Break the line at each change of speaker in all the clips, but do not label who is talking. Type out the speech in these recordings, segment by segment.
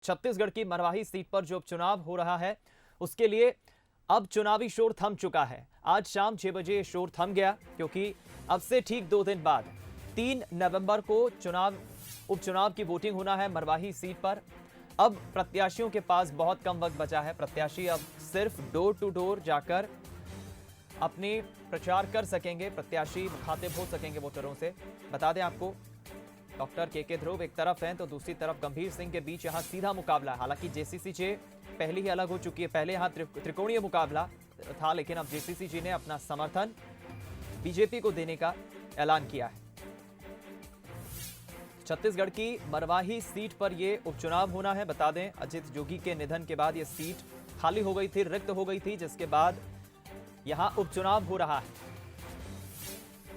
छत्तीसगढ़ की मरवाही सीट पर जो उपचुनाव हो रहा है उसके लिए अब चुनावी शोर थम चुका है। आज शाम 6 बजे ये शोर थम गया क्योंकि अब से ठीक 2 दिन बाद 3 नवंबर को उपचुनाव की वोटिंग होना है मरवाही सीट पर। अब प्रत्याशियों के पास बहुत कम वक्त बचा है। प्रत्याशी अब सिर्फ डोर टू डोर जाकर अपने प्रचार कर सकेंगे, प्रत्याशी मुखातिब हो सकेंगे वोटरों से। बता दें आपको, डॉक्टर के ध्रुव एक तरफ हैं तो दूसरी तरफ गंभीर सिंह के बीच यहां सीधा मुकाबला है। हालांकि जेसीसी पहले ही अलग हो चुकी है, पहले यहां त्रिकोणीय मुकाबला था, लेकिन अब जेसीसी ने अपना समर्थन बीजेपी को देने का ऐलान किया है। छत्तीसगढ़ की मरवाही सीट पर यह उपचुनाव होना है। बता दें, अजित जोगी के निधन के बाद यह सीट खाली हो गई थी, रिक्त हो गई थी, जिसके बाद यहां उपचुनाव हो रहा है।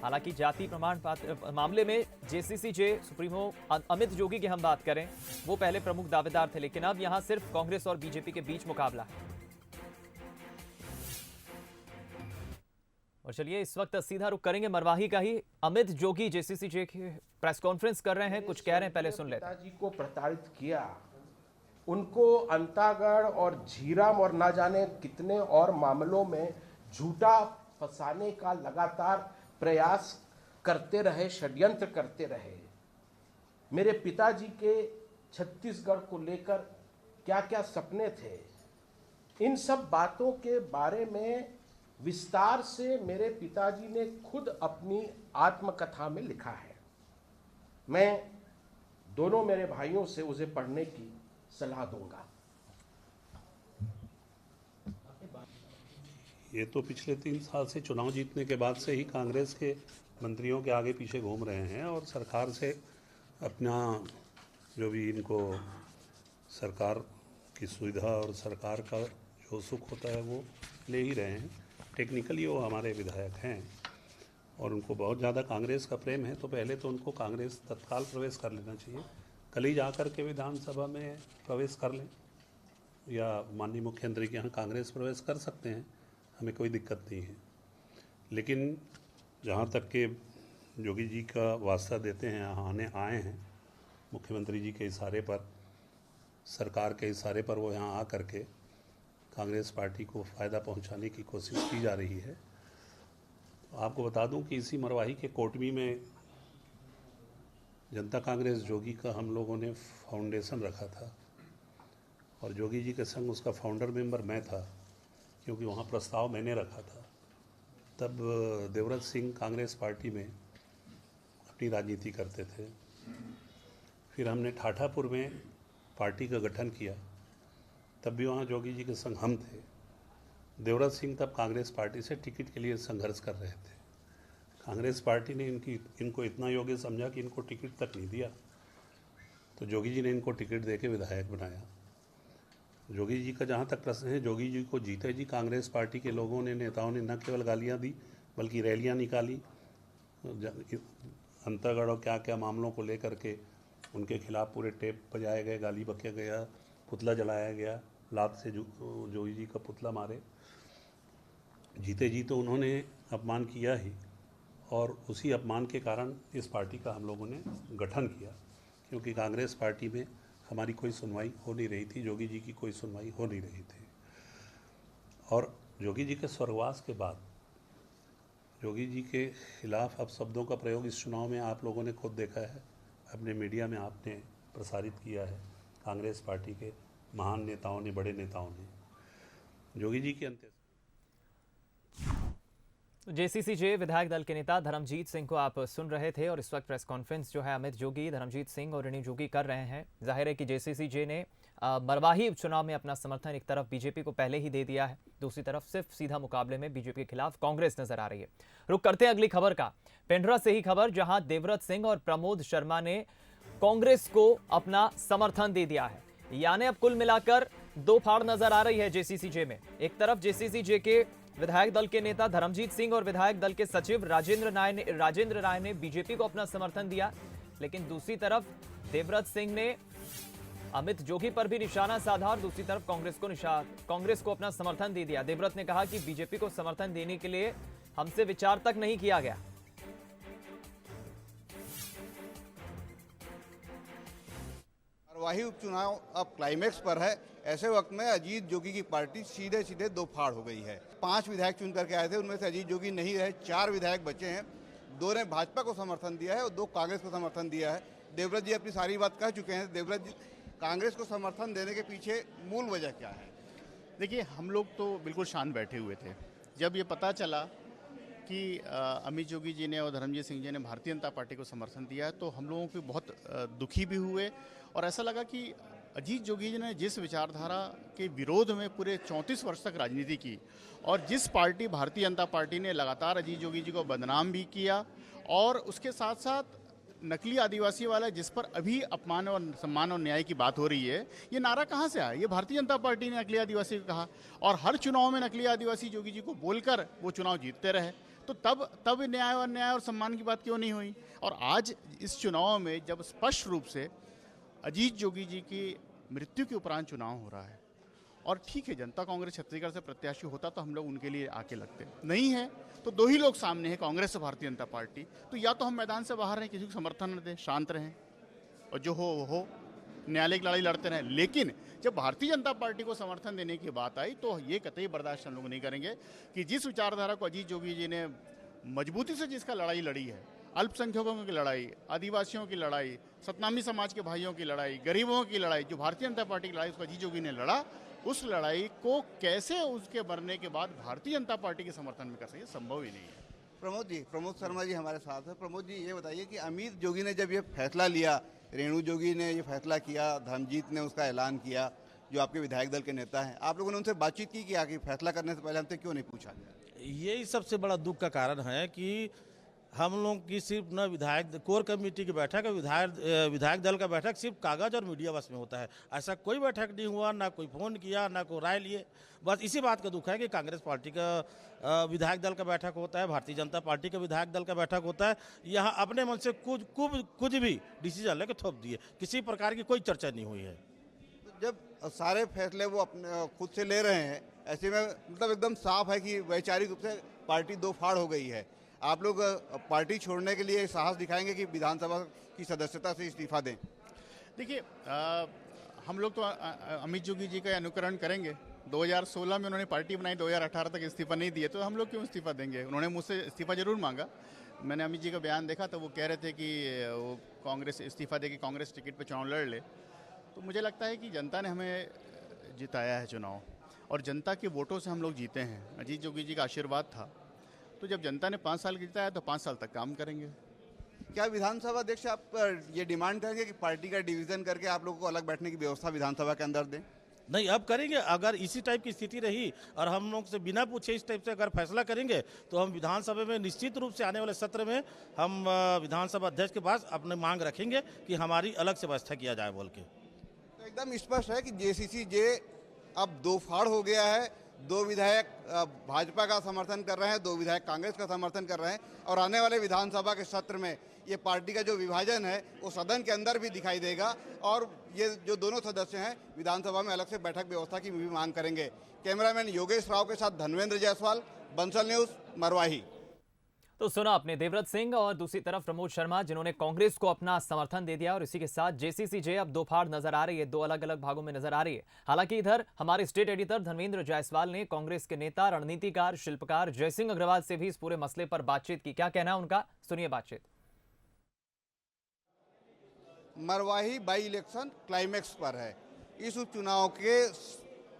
हालांकि जाति प्रमाण पत्र मामले में जेसीसी सुप्रीमो अमित जोगी की हम बात करें, वो पहले प्रमुख दावेदार थे, लेकिन अब यहां सिर्फ कांग्रेस और बीजेपी के बीच मुकाबला है। और चलिए इस वक्त सीधा रुख करेंगे मरवाही का ही। अमित जोगी जेसीसी की प्रेस कॉन्फ्रेंस कर रहे हैं, कुछ कह रहे हैं, पहले सुन लेते हैं।
पिताजी को प्रताड़ित किया, उनको अंतागढ़ और झीरम और ना जाने कितने और मामलों में झूठा फंसाने का लगातार प्रयास करते रहे, षड्यंत्र करते रहे। मेरे पिताजी के छत्तीसगढ़ को लेकर क्या क्या सपने थे, इन सब बातों के बारे में विस्तार से मेरे पिताजी ने खुद अपनी आत्मकथा में लिखा है। मैं दोनों मेरे भाइयों से उसे पढ़ने की सलाह दूंगा।
ये तो पिछले 3 साल से चुनाव जीतने के बाद से ही कांग्रेस के मंत्रियों के आगे पीछे घूम रहे हैं और सरकार से अपना जो भी इनको सरकार की सुविधा और सरकार का जो सुख होता है वो ले ही रहे हैं। टेक्निकली वो हमारे विधायक हैं और उनको बहुत ज़्यादा कांग्रेस का प्रेम है, तो पहले तो उनको कांग्रेस तत्काल प्रवेश कर लेना चाहिए। कल ही जाकर के विधानसभा में प्रवेश कर लें या माननीय मुख्यमंत्री के यहाँ कांग्रेस प्रवेश कर सकते हैं, हमें कोई दिक्कत नहीं है। लेकिन जहाँ तक के योगी जी का वास्ता देते हैं, यहाँ आए हैं मुख्यमंत्री जी के इशारे पर, सरकार के इशारे पर वो यहाँ आ करके कांग्रेस पार्टी को फ़ायदा पहुँचाने की कोशिश की जा रही है। तो आपको बता दूं कि इसी मरवाही के कोटमी में जनता कांग्रेस जोगी का हम लोगों ने फाउंडेशन रखा था और जोगी जी के संग उसका फाउंडर मेंबर मैं था, क्योंकि वहाँ प्रस्ताव मैंने रखा था। तब देवव्रत सिंह कांग्रेस पार्टी में अपनी राजनीति करते थे। फिर हमने ठाठापुर में पार्टी का गठन किया, तब भी वहाँ जोगी जी के संग हम थे। देवव्रत सिंह तब कांग्रेस पार्टी से टिकट के लिए संघर्ष कर रहे थे। कांग्रेस पार्टी ने इनको इतना योग्य समझा कि इनको टिकट तक नहीं दिया, तो जोगी जी ने इनको टिकट देके विधायक बनाया। जोगी जी का जहाँ तक प्रश्न है, जोगी जी को जीते जी कांग्रेस पार्टी के लोगों ने, नेताओं ने न केवल गालियाँ दी बल्कि रैलियाँ निकाली, अंतागढ़ और क्या क्या मामलों को लेकर के उनके खिलाफ पूरे टेप बजाए गए, गाली बकिया गया, पुतला जलाया गया, लात से जोगी जी का पुतला मारे। जीते जी तो उन्होंने अपमान किया ही, और उसी अपमान के कारण इस पार्टी का हम लोगों ने गठन किया, क्योंकि कांग्रेस पार्टी में हमारी कोई सुनवाई हो नहीं रही थी, जोगी जी की कोई सुनवाई हो नहीं रही थी। और जोगी जी के स्वर्गवास के बाद जोगी जी के खिलाफ अब शब्दों का प्रयोग इस चुनाव में आप लोगों ने खुद देखा है, अपने मीडिया में आपने प्रसारित किया है। कांग्रेस पार्टी के महान नेताओं ने, बड़े नेताओं ने जोगी जी के अंत्य
जेसीसी विधायक दल के नेता धर्मजीत सिंह को आप सुन रहे थे। और इस वक्त प्रेस कॉन्फ्रेंस जो है अमित जोगी, धर्मजीत सिंह और ऋणी जोगी कर रहे हैं। जाहिर है कि जेसीसी ने मरवाही उपचुनाव में अपना समर्थन एक तरफ बीजेपी को पहले ही दे दिया है, दूसरी तरफ सिर्फ सीधा मुकाबले में बीजेपी के खिलाफ कांग्रेस नजर आ रही है। रुक करते हैं अगली खबर का। पेंड्रा से ही खबर, जहां देवव्रत सिंह और प्रमोद शर्मा ने कांग्रेस को अपना समर्थन दे दिया है। यानी अब कुल मिलाकर दो फाड़ नजर आ रही है जेसीसी में। एक तरफ जेसीसी के विधायक दल के नेता धर्मजीत सिंह और विधायक दल के सचिव राजेंद्र राय ने बीजेपी को अपना समर्थन दिया, लेकिन दूसरी तरफ देवव्रत सिंह ने अमित जोगी पर भी निशाना साधा और दूसरी तरफ कांग्रेस को अपना समर्थन दे दिया। देवव्रत ने कहा कि बीजेपी को समर्थन देने के लिए हमसे विचार तक नहीं किया गया।
मरवाही उपचुनाव अब क्लाइमेक्स पर है। ऐसे वक्त में अजीत जोगी की पार्टी सीधे सीधे दो फाड़ हो गई है। 5 विधायक चुन करके आए थे, उनमें से अजीत जोगी नहीं रहे, 4 विधायक बचे हैं। 2 ने भाजपा को समर्थन दिया है और 2 कांग्रेस को समर्थन दिया है। देवव्रत जी अपनी सारी बात कह चुके हैं। देवव्रत जी, कांग्रेस को समर्थन देने के पीछे मूल वजह क्या है?
देखिए, हम लोग तो बिल्कुल शांत बैठे हुए थे जब ये पता चला कि अमित जोगी जी ने और धर्मजीत सिंह जी ने भारतीय जनता पार्टी को समर्थन दिया है, तो हम लोगों को बहुत दुखी भी हुए और ऐसा लगा कि अजीत जोगी जी ने जिस विचारधारा के विरोध में पूरे 34 वर्ष तक राजनीति की और जिस पार्टी भारतीय जनता पार्टी ने लगातार अजीत जोगी जी को बदनाम भी किया और उसके साथ साथ नकली आदिवासी वाला जिस पर अभी अपमान और सम्मान और न्याय की बात हो रही है, ये नारा कहाँ से आया? ये भारतीय जनता पार्टी ने नकली आदिवासी को कहा और हर चुनाव में नकली आदिवासी जोगी जी को बोलकर वो चुनाव जीतते रहे। तो तब न्याय और सम्मान की बात क्यों नहीं हुई? और आज इस चुनाव में जब स्पष्ट रूप से अजीत जोगी जी की मृत्यु के उपरांत चुनाव हो रहा है और ठीक है, जनता कांग्रेस छत्तीसगढ़ से प्रत्याशी होता तो हम लोग उनके लिए आके लगते, नहीं है तो 2 ही लोग सामने हैं, कांग्रेस और भारतीय जनता पार्टी। तो या तो हम मैदान से बाहर रहें, किसी को समर्थन न दें, शांत रहें और जो हो वो हो, न्यायालय की लड़ाई लड़ते रहें। लेकिन जब भारतीय जनता पार्टी को समर्थन देने की बात आई तो ये कतई बर्दाश्त हम लोग नहीं करेंगे कि जिस विचारधारा को अजीत जोगी जी ने मजबूती से जिसका लड़ाई लड़ी है, अल्पसंख्यकों की लड़ाई, आदिवासियों की लड़ाई, सतनामी समाज के भाइयों की लड़ाई, गरीबों की लड़ाई, जो भारतीय जनता पार्टी की लड़ाई उसको अजीत जोगी ने लड़ा, उस लड़ाई को कैसे उसके मरने के बाद भारतीय जनता पार्टी के समर्थन में कर सके, संभव ही नहीं है।
प्रमोद शर्मा जी हमारे साथ है। प्रमोद जी, ये बताइए कि अमित जोगी ने जब ये फैसला लिया, रेणु जोगी ने ये फैसला किया, धर्मजीत ने उसका ऐलान किया, जो आपके विधायक दल के नेता हैं, आप लोगों ने उनसे बातचीत की कि आगे फैसला करने से पहले हमसे क्यों नहीं पूछा?
यही सबसे बड़ा दुख का कारण है कि हम लोग की सिर्फ न विधायक कोर कमेटी की बैठक और विधायक दल का बैठक सिर्फ कागज और मीडिया बस में होता है। ऐसा कोई बैठक नहीं हुआ, ना कोई फ़ोन किया, ना कोई राय लिए। बस इसी बात का दुख है कि कांग्रेस पार्टी का विधायक दल का बैठक होता है, भारतीय जनता पार्टी का विधायक दल का बैठक होता है, यहाँ अपने मन से कुछ भी डिसीजन लेकर थोप दिए, किसी प्रकार की कोई चर्चा नहीं हुई है।
जब सारे फैसले वो अपने खुद से ले रहे हैं, ऐसे में मतलब एकदम साफ है कि वैचारिक रूप से पार्टी दो फाड़ हो गई है। आप लोग पार्टी छोड़ने के लिए साहस दिखाएंगे कि विधानसभा की सदस्यता से इस्तीफा दें?
देखिए, हम लोग तो अमित जोगी जी का अनुकरण करेंगे। 2016 में उन्होंने पार्टी बनाई, 2018 तक इस्तीफा नहीं दिए, तो हम लोग क्यों इस्तीफा देंगे? उन्होंने मुझसे इस्तीफा जरूर मांगा। मैंने अमित जी का बयान देखा तो वो कह रहे थे कि वो कांग्रेस इस्तीफा दे के कांग्रेस टिकट पर चुनाव लड़ ले। तो मुझे लगता है कि जनता ने हमें जिताया है चुनाव, और जनता के वोटों से हम लोग जीते हैं। अजीत जोगी जी का आशीर्वाद था, तो जब जनता ने 5 साल जिताया तो 5 साल तक काम करेंगे।
क्या विधानसभा अध्यक्ष आप ये डिमांड करेंगे कि पार्टी का डिवीजन करके आप लोगों को अलग बैठने की व्यवस्था विधानसभा के अंदर दें?
नहीं, अब करेंगे। अगर इसी टाइप की स्थिति रही और हम लोग से बिना पूछे इस टाइप से अगर फैसला करेंगे तो हम विधानसभा में निश्चित रूप से आने वाले सत्र में हम विधानसभा अध्यक्ष के पास अपने मांग रखेंगे कि हमारी अलग से व्यवस्था किया जाए बोल के।
तो एकदम स्पष्ट है कि जेसीसी जे अब दो फाड़ हो गया है। 2 विधायक भाजपा का समर्थन कर रहे हैं, 2 विधायक कांग्रेस का समर्थन कर रहे हैं, और आने वाले विधानसभा के सत्र में ये पार्टी का जो विभाजन है वो सदन के अंदर भी दिखाई देगा, और ये जो दोनों सदस्य हैं विधानसभा में अलग से बैठक व्यवस्था की भी मांग करेंगे। कैमरामैन योगेश राव के साथ धनवेंद्र जायसवाल, बंसल न्यूज, मरवाही।
तो सुना आपने देवव्रत सिंह और दूसरी तरफ प्रमोद शर्मा, जिन्होंने कांग्रेस को अपना समर्थन दे दिया, और इसी के साथ जेसीसी अब दो फाड़ नजर आ रही है, 2 अलग अलग भागों में नजर आ रही है। हालांकि इधर हमारे स्टेट एडिटर धर्मेंद्र जायसवाल ने कांग्रेस के नेता, रणनीतिकार, शिल्पकार जयसिंह अग्रवाल से भी इस पूरे मसले पर बातचीत की। क्या कहना है उनका, सुनिए बातचीत।
मरवाही बाई इलेक्शन क्लाइमेक्स पर है। इस उपचुनाव के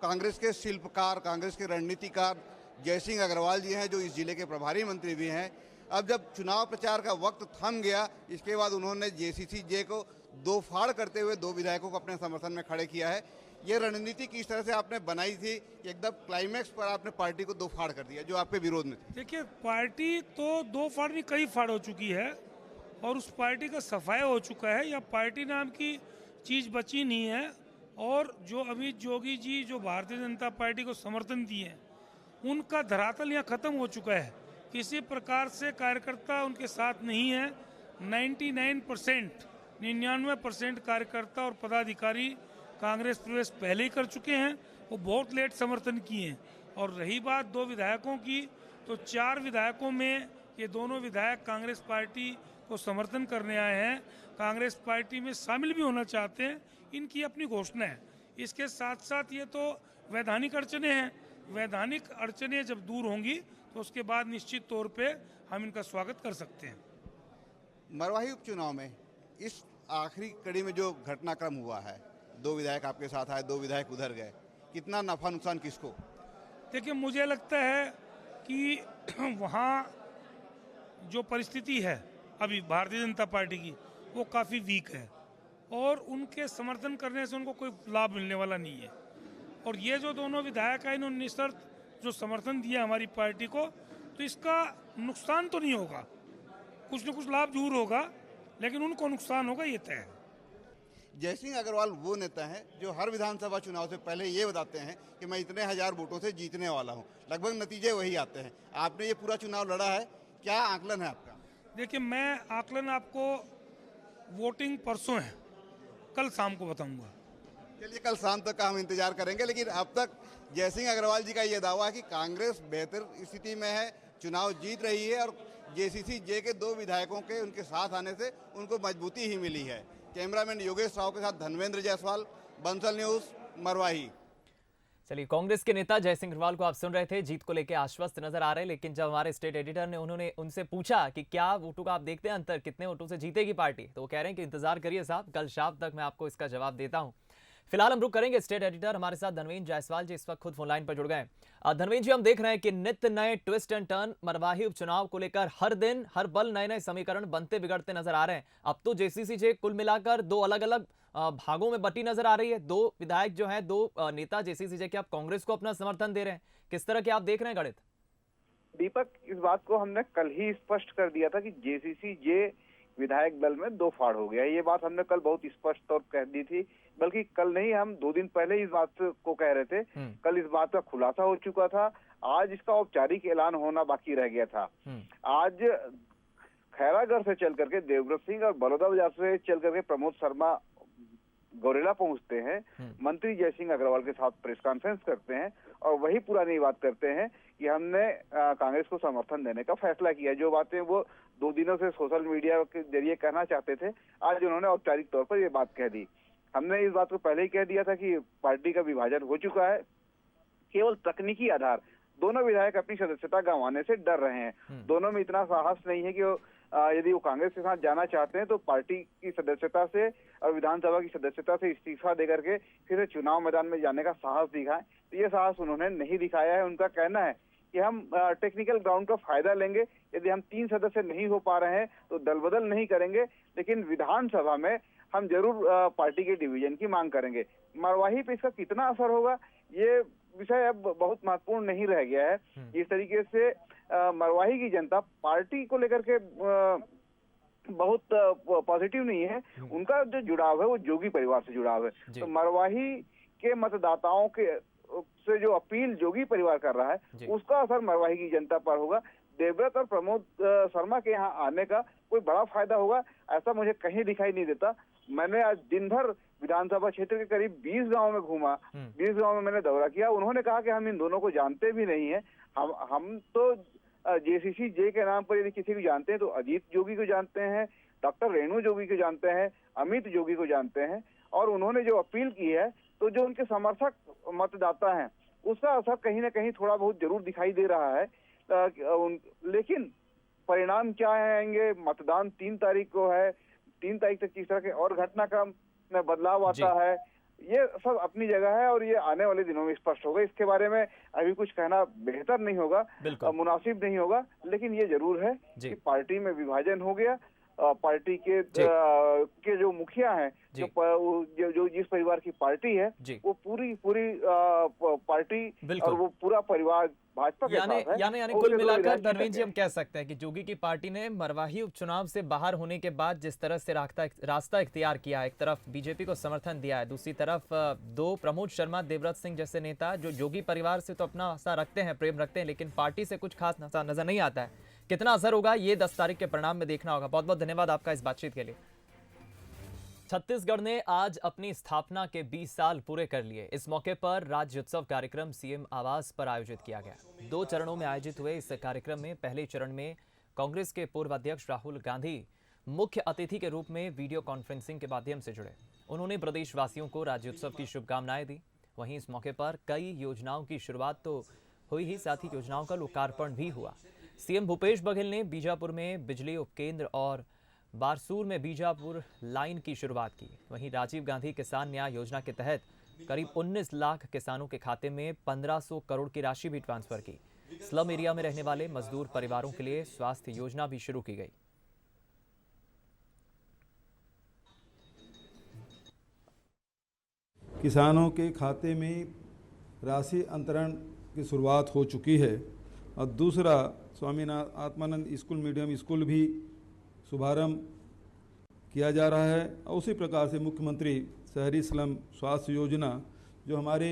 कांग्रेस के शिल्पकार, कांग्रेस के रणनीतिकार जयसिंह अग्रवाल जी हैं, जो इस जिले के प्रभारी मंत्री भी हैं। अब जब चुनाव प्रचार का वक्त थम गया, इसके बाद उन्होंने जेसीसी जे को 2 फाड़ करते हुए 2 विधायकों को अपने समर्थन में खड़े किया है। ये रणनीति किस तरह से आपने बनाई थी, एकदम क्लाइमेक्स पर आपने पार्टी को 2 फाड़ कर दिया जो आपके विरोध में थी?
देखिए, पार्टी तो 2 फाड़ नहीं, कई फाड़ हो चुकी है, और उस पार्टी का सफाया हो चुका है। या पार्टी नाम की चीज़ बची नहीं है। और जो अमित जोगी जी जो भारतीय जनता पार्टी को समर्थन दिए, उनका धरातल यहाँ खत्म हो चुका है। किसी प्रकार से कार्यकर्ता उनके साथ नहीं है। 99% कार्यकर्ता और पदाधिकारी कांग्रेस प्रवेश पहले ही कर चुके हैं, वो बहुत लेट समर्थन किए हैं। और रही बात 2 विधायकों की, तो 4 विधायकों में ये दोनों विधायक कांग्रेस पार्टी को समर्थन करने आए हैं, कांग्रेस पार्टी में शामिल भी होना चाहते हैं, इनकी अपनी घोषणा है। इसके साथ साथ ये तो वैधानिक अड़चने हैं, वैधानिक अड़चने जब दूर होंगी तो उसके बाद निश्चित तौर पे हम इनका स्वागत कर सकते हैं।
मरवाही उपचुनाव में इस आखिरी कड़ी में जो घटनाक्रम हुआ है, 2 विधायक आपके साथ आए, 2 विधायक उधर गए, कितना नफा नुकसान किसको?
देखिए, मुझे लगता है कि वहाँ जो परिस्थिति है अभी भारतीय जनता पार्टी की, वो काफ़ी वीक है और उनके समर्थन करने से उनको कोई लाभ मिलने वाला नहीं है। और ये जो दोनों विधायक हैं, इन्होंने निशर्त जो समर्थन दिया हमारी पार्टी को, तो इसका नुकसान तो नहीं होगा, कुछ न कुछ लाभ जरूर होगा, लेकिन उनको नुकसान होगा, ये तय है।
जयसिंह अग्रवाल वो नेता हैं जो हर विधानसभा चुनाव से पहले ये बताते हैं कि मैं इतने हजार वोटों से जीतने वाला हूँ, लगभग नतीजे वही आते हैं। आपने ये पूरा चुनाव लड़ा है, क्या आकलन है आपका?
देखिए, मैं आकलन आपको वोटिंग परसों है, कल शाम को बताऊंगा।
चलिए, कल शाम तक का हम इंतजार करेंगे, लेकिन अब तक जयसिंह अग्रवाल जी का ये दावा है कि कांग्रेस बेहतर स्थिति में है, चुनाव जीत रही है और जेसीसी जे के 2 विधायकों के उनके साथ आने से उनको मजबूती ही मिली है। कैमरामैन योगेश राव के साथ धनवेंद्र जायसवाल, बंसल न्यूज, मरवाही।
चलिए, कांग्रेस के नेता जयसिंह अग्रवाल को आप सुन रहे थे, जीत को लेकर आश्वस्त नजर आ रहे हैं, लेकिन जब हमारे स्टेट एडिटर ने उनसे पूछा कि क्या वोटों का आप देखते हैं अंतर, कितने वोटों से जीतेगी पार्टी, तो वो कह रहे हैं कि इंतजार करिए साहब, कल शाम तक मैं आपको इसका जवाब देता हूं। फिलहाल हम रुक करेंगे, स्टेट एडिटर हमारे साथ धनवेंद्र जायसवाल जी इस वक्त खुद फोन लाइन पर जुड़ गए। धनवेंद्र जी, हम देख रहे हैं कि नित्य नए ट्विस्ट एंड टर्न मरवाही उपचुनाव को लेकर हर दिन हर पल नए नए समीकरण बनते बिगड़ते नजर आ रहे हैं। अब तो जेसीसी कुल मिलाकर 2 अलग अलग भागों में बटी नजर आ रही है। 2 विधायक जो हैं, 2 नेता जेसीसी के अब कांग्रेस को अपना समर्थन दे रहे हैं। किस तरह के आप देख रहे हैं गणित?
दीपक, इस बात को हमने कल ही स्पष्ट कर दिया था कि जेसीसी जे विधायक दल में 2 फाड़ हो गया। ये बात हमने कल बहुत स्पष्ट तौर पर कह दी थी, बल्कि कल नहीं, हम 2 दिन पहले इस बात को कह रहे थे। कल इस बात का खुलासा हो चुका था, आज इसका औपचारिक ऐलान होना बाकी रह गया था। आज खैरागढ़ से चल करके देवव्रत सिंह और बड़ौदा बाजार से चल करके प्रमोद शर्मा गौरेला पहुंचते हैं, मंत्री जयसिंह अग्रवाल के साथ प्रेस कॉन्फ्रेंस करते हैं और वही पुरानी बात करते हैं कि हमने कांग्रेस को समर्थन देने का फैसला किया। जो बातें वो 2 दिनों से सोशल मीडिया के जरिए कहना चाहते थे, आज उन्होंने औपचारिक तौर पर ये बात कह दी। हमने इस बात को पहले ही कह दिया था कि पार्टी का विभाजन हो चुका है, केवल तकनीकी आधार। दोनों विधायक अपनी सदस्यता गंवाने से डर रहे हैं, दोनों में इतना साहस नहीं है कि यदि वो कांग्रेस के साथ जाना चाहते हैं तो पार्टी की सदस्यता से और विधानसभा की सदस्यता से इस्तीफा देकर के फिर चुनाव मैदान में जाने का साहस दिखाएं। तो ये साहस उन्होंने नहीं दिखाया है। उनका कहना है कि हम टेक्निकल ग्राउंड का फायदा लेंगे, यदि हम 3 सदस्य नहीं हो पा रहे हैं तो दल बदल नहीं करेंगे, लेकिन विधानसभा में हम जरूर पार्टी के डिवीजन की मांग करेंगे। मरवाही पे इसका कितना असर होगा, ये विषय अब बहुत महत्वपूर्ण नहीं रह गया है। इस तरीके से मरवाही की जनता पार्टी को लेकर के बहुत पॉजिटिव नहीं है। उनका जो जुड़ाव है वो जोगी परिवार से जुड़ाव है। तो मरवाही के मतदाताओं के से जो अपील जोगी परिवार कर रहा है, उसका असर मरवाही की जनता पर होगा। देवव्रत और प्रमोद शर्मा के यहाँ आने का कोई बड़ा फायदा होगा, ऐसा मुझे कहीं दिखाई नहीं देता। मैंने आज दिन भर विधानसभा क्षेत्र के करीब 20 गांव में घूमा, 20 गांव में मैंने दौरा किया। उन्होंने कहा कि हम इन दोनों को जानते भी नहीं है। हम तो जेसीसी जे के नाम पर यदि किसी को जानते हैं तो अजीत जोगी को जानते हैं, डॉक्टर रेणु जोगी को जानते हैं, अमित जोगी को जानते हैं। और उन्होंने जो अपील की है, तो जो उनके समर्थक मतदाता हैं उसका असर कहीं ना कहीं थोड़ा बहुत जरूर दिखाई दे रहा है। लेकिन परिणाम क्या आएंगे, मतदान 3 तारीख को है, 3 तारीख तक किस तरह के और घटनाक्रम में बदलाव आता है, ये सब अपनी जगह है और ये आने वाले दिनों में स्पष्ट होगा। इसके बारे में अभी कुछ कहना बेहतर नहीं होगा, मुनासिब नहीं होगा, लेकिन ये जरूर है कि पार्टी में विभाजन हो गया। पार्टी के जो मुखिया हैं, जो जिस परिवार की पार्टी है, वो पूरी पार्टी और वो पूरा परिवार भाजपा के साथ है।
यानी कुल मिलाकर धनवेंद्र जी हम कह सकते हैं कि जोगी की पार्टी ने मरवाही उपचुनाव से बाहर होने के बाद जिस तरह से रास्ता इख्तियार किया, एक तरफ बीजेपी को समर्थन दिया है, दूसरी तरफ 2 प्रमोद शर्मा, देवव्रत सिंह जैसे नेता जो जोगी परिवार से तो अपना आस्था रखते हैं, प्रेम रखते हैं, लेकिन पार्टी से कुछ खास नजर नहीं आता है। कितना असर होगा ये 10 तारीख के परिणाम में देखना होगा। बहुत बहुत धन्यवाद आपका इस बातचीत के लिए। छत्तीसगढ़ ने आज अपनी स्थापना के 20 साल पूरे कर लिए। इस मौके पर राज्योत्सव कार्यक्रम सीएम आवास पर आयोजित किया गया। 2 चरणों में आयोजित हुए इस कार्यक्रम में पहले चरण में कांग्रेस के पूर्व अध्यक्ष राहुल गांधी मुख्य अतिथि के रूप में वीडियो कॉन्फ्रेंसिंग के माध्यम से जुड़े। उन्होंने प्रदेशवासियों को राज्योत्सव की शुभकामनाएं दी। वहीं इस मौके पर कई योजनाओं की शुरुआत तो हुई ही, साथ ही योजनाओं का लोकार्पण भी हुआ। सीएम भूपेश बघेल ने बीजापुर में बिजली उपकेंद्र और बारसूर में बीजापुर लाइन की शुरुआत की। वहीं राजीव गांधी किसान न्याय योजना के तहत करीब 19 लाख किसानों के खाते में 1500 करोड़ की राशि भी ट्रांसफर की। स्लम एरिया में रहने वाले मजदूर परिवारों के लिए स्वास्थ्य योजना भी शुरू की गई।
किसानों के खाते में राशि अंतरण की शुरुआत हो चुकी है और दूसरा Swaminath Atmanand school medium school भी शुभारंभ किया जा रहा है। और उसी प्रकार से मुख्यमंत्री शहरी स्लम स्वास्थ्य योजना, जो हमारे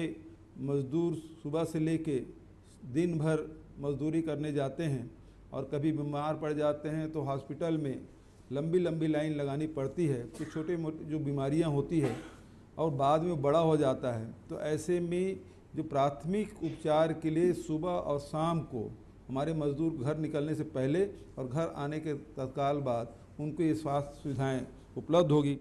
मजदूर सुबह से लेके दिन भर मजदूरी करने जाते हैं और कभी बीमार पड़ जाते हैं तो हॉस्पिटल में लंबी लंबी लाइन लगानी पड़ती है। कुछ छोटे मोटे जो बीमारियां होती है और बाद में बड़ा हो जाता है, तो ऐसे में जो प्राथमिक उपचार के लिए सुबह और शाम को हमारे मजदूर घर निकलने से पहले और घर आने के तत्काल बाद उनको ये स्वास्थ्य सुविधाएं उपलब्ध होगी।